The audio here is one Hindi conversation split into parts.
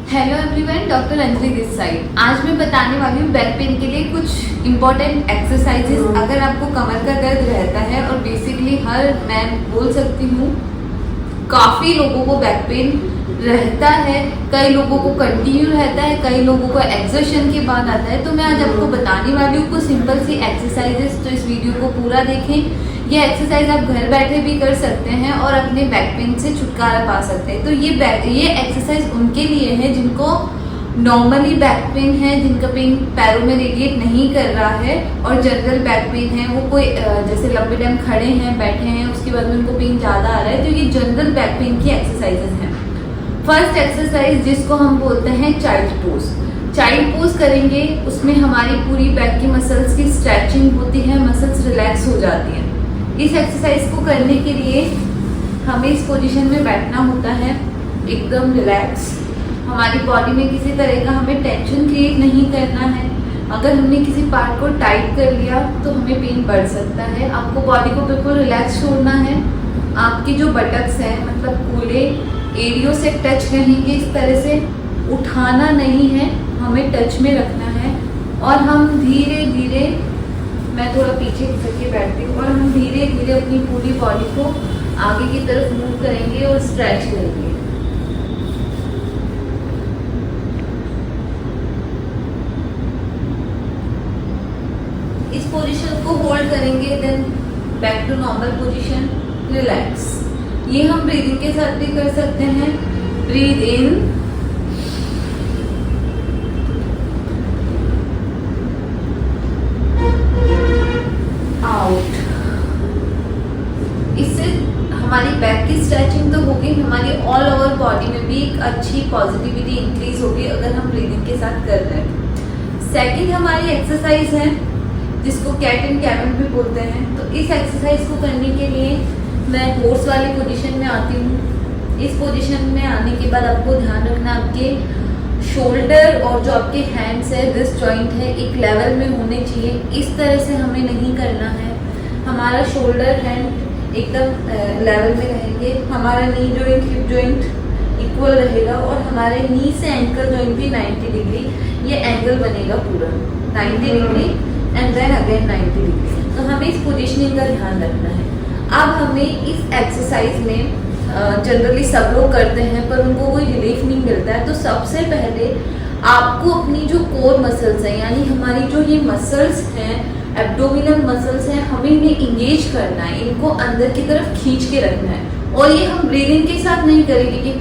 Hello everyone, doctor Anjali this side. आज मैं बताने वाली हूँ बैक पेन के लिए कुछ इम्पोर्टेंट एक्सरसाइजेस। अगर आपको कमर का दर्द रहता है, और बेसिकली मैं बोल सकती हूँ काफ़ी लोगों को बैक पेन रहता है, कई लोगों को कंटिन्यू रहता है, कई लोगों को एक्सर्शन के बाद आता है। तो मैं आज आपको बताने वाली हूँ कुछ सिंपल सी एक्सरसाइजेस। तो इस वीडियो को पूरा देखें। ये एक्सरसाइज आप घर बैठे भी कर सकते हैं और अपने बैक पेन से छुटकारा पा सकते हैं। तो ये एक्सरसाइज उनके लिए है जिनको नॉर्मली बैक पेन है, जिनका पेन पैरों में रेडिएट नहीं कर रहा है, और जनरल बैक पेन है, वो कोई जैसे लंबे टाइम खड़े हैं, बैठे हैं, उसके बाद में उनको पेन ज़्यादा आ रहा है। तो ये जनरल बैक पेन की एक्सरसाइजेस हैं। फर्स्ट एक्सरसाइज जिसको हम बोलते हैं चाइल्ड पोज। चाइल्ड पोज करेंगे, उसमें हमारी पूरी बैक की मसल्स की स्ट्रेचिंग होती है, मसल्स रिलैक्स हो जाती हैं। इस एक्सरसाइज को करने के लिए हमें इस पोजीशन में बैठना होता है, एकदम रिलैक्स। हमारी बॉडी में किसी तरह का हमें टेंशन क्रिएट नहीं करना है। अगर हमने किसी पार्ट को टाइट कर लिया तो हमें पेन बढ़ सकता है। आपको बॉडी को बिल्कुल रिलैक्स छोड़ना है। आपकी जो बटक्स है, मतलब कूल्हे एरियो से टच रहेंगे, इस तरह से उठाना नहीं है, हमें टच में रखना है। और हम धीरे धीरे, मैं थोड़ा पीछे करके बैठती हूँ, और हम धीरे धीरे अपनी पूरी बॉडी को आगे की तरफ मूव करेंगे और स्ट्रेच करेंगे। इस पोजीशन को होल्ड करेंगे, then back to normal position, relax. ये हम ब्रीदिंग के साथ भी कर सकते हैं। Breathe in, out. इससे हमारी बैक की स्ट्रेचिंग तो होगी, हमारी ऑल ओवर बॉडी में भी एक अच्छी पॉजिटिविटी इंक्रीज होगी अगर हम ब्रीदिंग के साथ कर रहे हैं। सेकंड हमारी एक्सरसाइज है जिसको कैट एंड कैमल भी बोलते हैं। तो इस एक्सरसाइज को करने के लिए मैं हॉर्स वाली पोजीशन में आती हूँ। इस पोजीशन में आने के बाद आपको ध्यान रखना, आपके शोल्डर और जो आपके हैंड्स है, रिस्ट जॉइंट है, एक लेवल में होने चाहिए। इस तरह से हमें नहीं करना है। हमारा शोल्डर हैंड एकदम लेवल में रहेंगे, हमारा knee joint, hip joint equal रहेगा, और हमारे नी से एंकल जॉइंट भी 90 डिग्री, ये एंगल बनेगा पूरा 90 degree, and then again 90 degree. तो हमें इस पोजिशनिंग का ध्यान रखना है। अब हमें इस एक्सरसाइज में जनरली सब लोग करते हैं पर उनको कोई रिलीफ नहीं मिलता है। तो सबसे पहले आपको अपनी जो कोर मसल्स हैं, यानी हमारी जो ये मसल्स हैं, एब्डोमिनल मसल्स हैं, हमें इन्हें इंगेज करना है, इनको अंदर की तरफ खींच के रखना है। और ये हम ब्रीदिंग के साथ नहीं करेंगे कि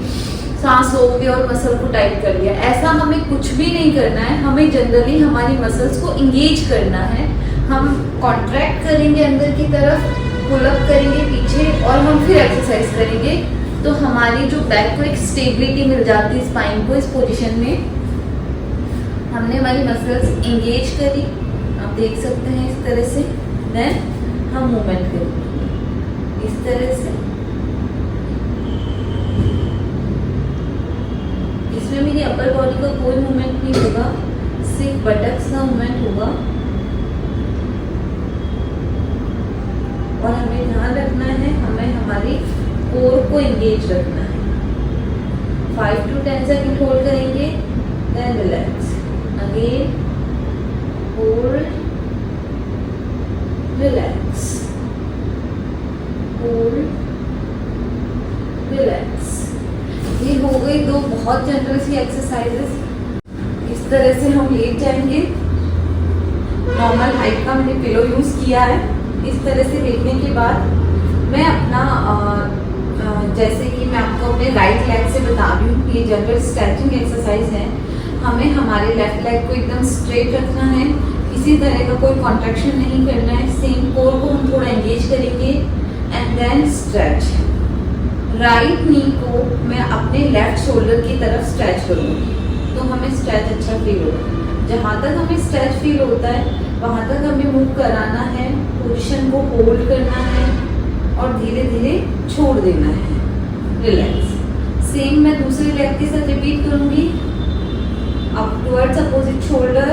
सांस रोक के और मसल को टाइट कर लिया, ऐसा हमें कुछ भी नहीं करना है। हमें जनरली हमारी मसल्स को इंगेज करना है। हम कॉन्ट्रैक्ट करेंगे अंदर की तरफ, पुल अप करेंगे पीछे, और हम फिर एक्सरसाइज करेंगे। तो हमारी जो बैक को एक स्टेबिलिटी मिल जाती है, स्पाइन को। इस पोजीशन में हमने हमारी मसल्स इंगेज करी, आप देख सकते हैं इस तरह से। देन हम मूवमेंट करेंगे इस तरह से। इसमें मेरी अपर बॉडी का कोई मूवमेंट नहीं होगा, सिर्फ बटक्स का मूवमेंट होगा। और हमें ध्यान रखना है, हमें हमारी कोर को एंगेज रखना है। 5 to 10 सेकंड होल्ड करेंगे, then relax again, hold, relax, hold, relax. ये हो गई दो बहुत जनरल सी एक्सरसाइजेस। इस तरह से हम लेट जाएंगे। नॉर्मल हाइट का मैंने पिलो यूज किया है। इस तरह से लेटने के बाद मैं अपना जैसे कि मैं आपको अपने राइट लेग से बता रही हूँ, ये जनरल स्ट्रेचिंग एक्सरसाइज है। हमें हमारे लेफ्ट लेग को एकदम स्ट्रेट रखना है, किसी तरह का कोई कॉन्ट्रैक्शन नहीं करना है। सेम कोर को हम थोड़ा एंगेज करेंगे, and then stretch. Right knee को मैं अपने लेफ्ट शोल्डर की तरफ स्ट्रेच करूँगी, तो हमें स्ट्रेच अच्छा फील होगा। जहाँ तक हमें स्ट्रेच फील होता है वहाँ तक हमें मूव कराना है, पोजीशन को होल्ड करना है, और धीरे धीरे छोड़ देना है, रिलैक्स। सेम मैं दूसरे लेग के साथ रिपीट करूँगी। Up towards opposite shoulder,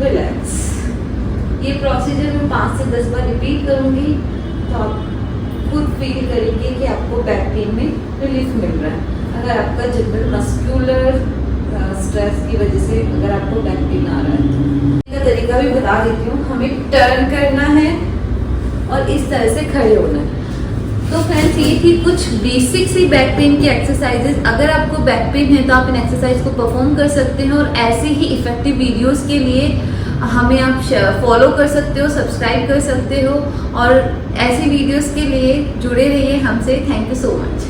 relax. ये प्रोसीजर मैं 5 से 10 बार रिपीट करूँगी, तो आप खुद फील करेंगे कि आपको बैक पेन में रिलीफ मिल रहा है। अगर आपका जनरल मस्कुलर स्ट्रेस की वजह से अगर आपको बैक पेन आ रहा है तो तरीका भी बता देती हूँ। हमें टर्न करना है और इस तरह से खड़े होना है। तो फ्रेंड्स, ये थी कुछ बेसिक सी बैक पेन की एक्सरसाइजेस। अगर आपको बैक पेन है तो आप इन एक्सरसाइज को परफॉर्म कर सकते हैं, और ऐसे ही इफेक्टिव वीडियोस के लिए हमें आप फॉलो कर सकते हो, सब्सक्राइब कर सकते हो, और ऐसे वीडियोस के लिए जुड़े रहिए हमसे। Thank you so much.